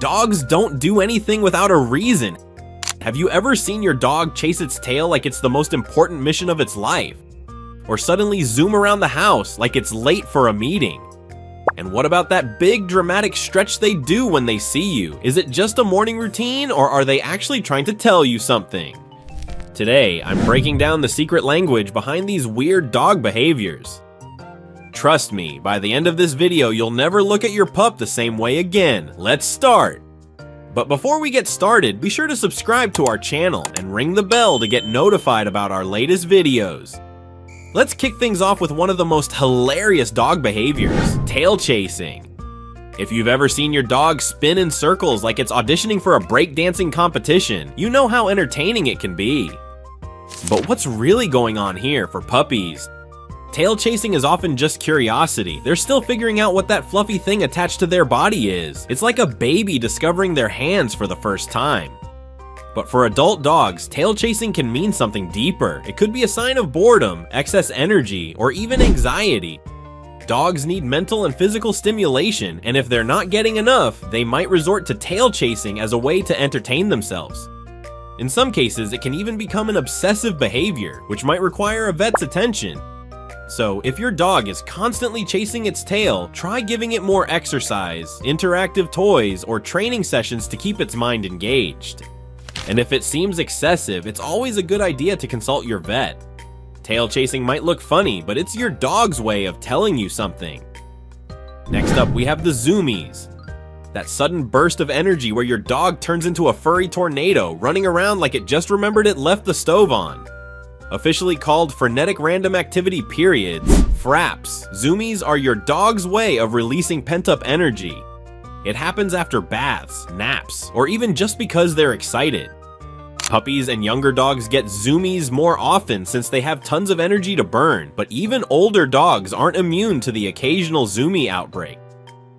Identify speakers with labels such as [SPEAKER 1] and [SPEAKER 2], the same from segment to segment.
[SPEAKER 1] Dogs don't do anything without a reason. Have you ever seen your dog chase its tail like it's the most important mission of its life? Or suddenly zoom around the house like it's late for a meeting? And what about that big dramatic stretch they do when they see you? Is it just a morning routine, or are they actually trying to tell you something? Today, I'm breaking down the secret language behind these weird dog behaviors. Trust me, by the end of this video, you'll never look at your pup the same way again. Let's start! But before we get started, be sure to subscribe to our channel and ring the bell to get notified about our latest videos. Let's kick things off with one of the most hilarious dog behaviors, tail chasing. If you've ever seen your dog spin in circles like it's auditioning for a breakdancing competition, you know how entertaining it can be. But what's really going on here for puppies? Tail chasing is often just curiosity. They're still figuring out what that fluffy thing attached to their body is. It's like a baby discovering their hands for the first time. But for adult dogs, tail chasing can mean something deeper. It could be a sign of boredom, excess energy, or even anxiety. Dogs need mental and physical stimulation, and if they're not getting enough, they might resort to tail chasing as a way to entertain themselves. In some cases, it can even become an obsessive behavior, which might require a vet's attention. So, if your dog is constantly chasing its tail, try giving it more exercise, interactive toys, or training sessions to keep its mind engaged. And if it seems excessive, it's always a good idea to consult your vet. Tail chasing might look funny, but it's your dog's way of telling you something. Next up, we have the zoomies. That sudden burst of energy where your dog turns into a furry tornado, running around like it just remembered it left the stove on. Officially called frenetic random activity periods, FRAPs, zoomies are your dog's way of releasing pent-up energy. It happens after baths, naps, or even just because they're excited. Puppies and younger dogs get zoomies more often since they have tons of energy to burn, but even older dogs aren't immune to the occasional zoomie outbreak.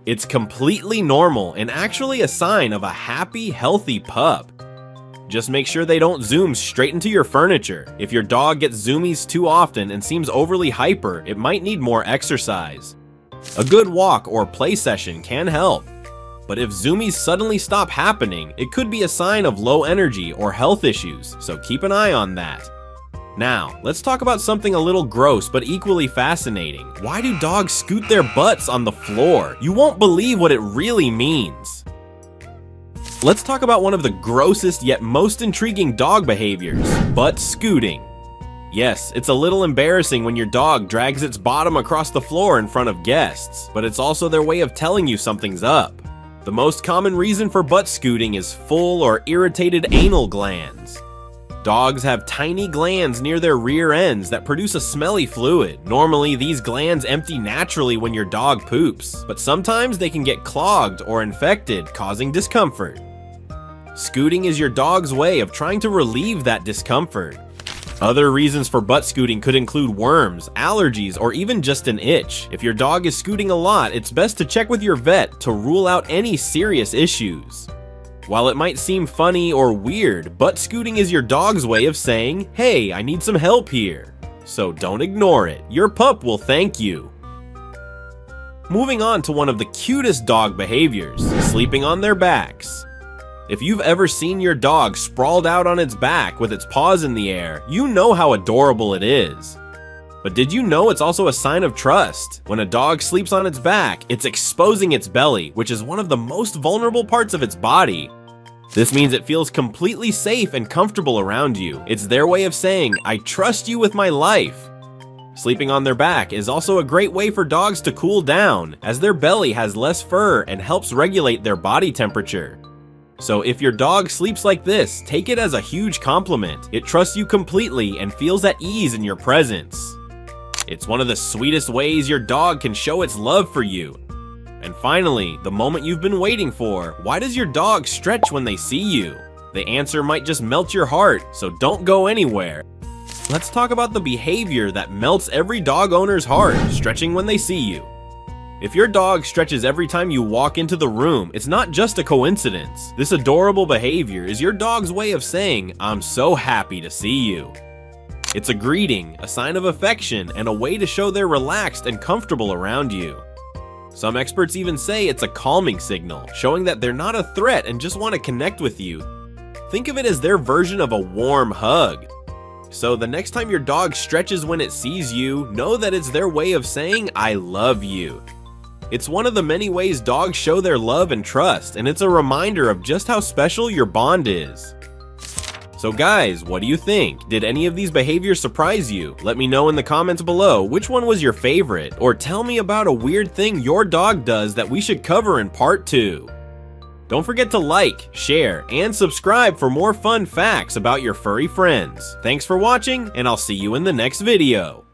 [SPEAKER 1] It's completely normal and actually a sign of a happy, healthy pup. Just make sure they don't zoom straight into your furniture. If your dog gets zoomies too often and seems overly hyper, it might need more exercise. A good walk or play session can help. But if zoomies suddenly stop happening, it could be a sign of low energy or health issues, so keep an eye on that. Now, let's talk about something a little gross but equally fascinating. Why do dogs scoot their butts on the floor? You won't believe what it really means. Let's talk about one of the grossest yet most intriguing dog behaviors, butt scooting. Yes, it's a little embarrassing when your dog drags its bottom across the floor in front of guests, but it's also their way of telling you something's up. The most common reason for butt scooting is full or irritated anal glands. Dogs have tiny glands near their rear ends that produce a smelly fluid. Normally, these glands empty naturally when your dog poops, but sometimes they can get clogged or infected, causing discomfort. Scooting is your dog's way of trying to relieve that discomfort. Other reasons for butt scooting could include worms, allergies, or even just an itch. If your dog is scooting a lot, it's best to check with your vet to rule out any serious issues. While it might seem funny or weird, butt scooting is your dog's way of saying, "Hey, I need some help here." So don't ignore it. Your pup will thank you. Moving on to one of the cutest dog behaviors, sleeping on their backs. If you've ever seen your dog sprawled out on its back with its paws in the air, you know how adorable it is. But did you know it's also a sign of trust? When a dog sleeps on its back, it's exposing its belly, which is one of the most vulnerable parts of its body. This means it feels completely safe and comfortable around you. It's their way of saying, "I trust you with my life." Sleeping on their back is also a great way for dogs to cool down, as their belly has less fur and helps regulate their body temperature. So if your dog sleeps like this, take it as a huge compliment. It trusts you completely and feels at ease in your presence. It's one of the sweetest ways your dog can show its love for you. And finally, the moment you've been waiting for, why does your dog stretch when they see you? The answer might just melt your heart, so don't go anywhere. Let's talk about the behavior that melts every dog owner's heart, stretching when they see you. If your dog stretches every time you walk into the room, it's not just a coincidence. This adorable behavior is your dog's way of saying, "I'm so happy to see you." It's a greeting, a sign of affection, and a way to show they're relaxed and comfortable around you. Some experts even say it's a calming signal, showing that they're not a threat and just want to connect with you. Think of it as their version of a warm hug. So the next time your dog stretches when it sees you, know that it's their way of saying, "I love you." It's one of the many ways dogs show their love and trust, and it's a reminder of just how special your bond is. So guys, what do you think? Did any of these behaviors surprise you? Let me know in the comments below which one was your favorite, or tell me about a weird thing your dog does that we should cover in part 2. Don't forget to like, share, and subscribe for more fun facts about your furry friends. Thanks for watching, and I'll see you in the next video.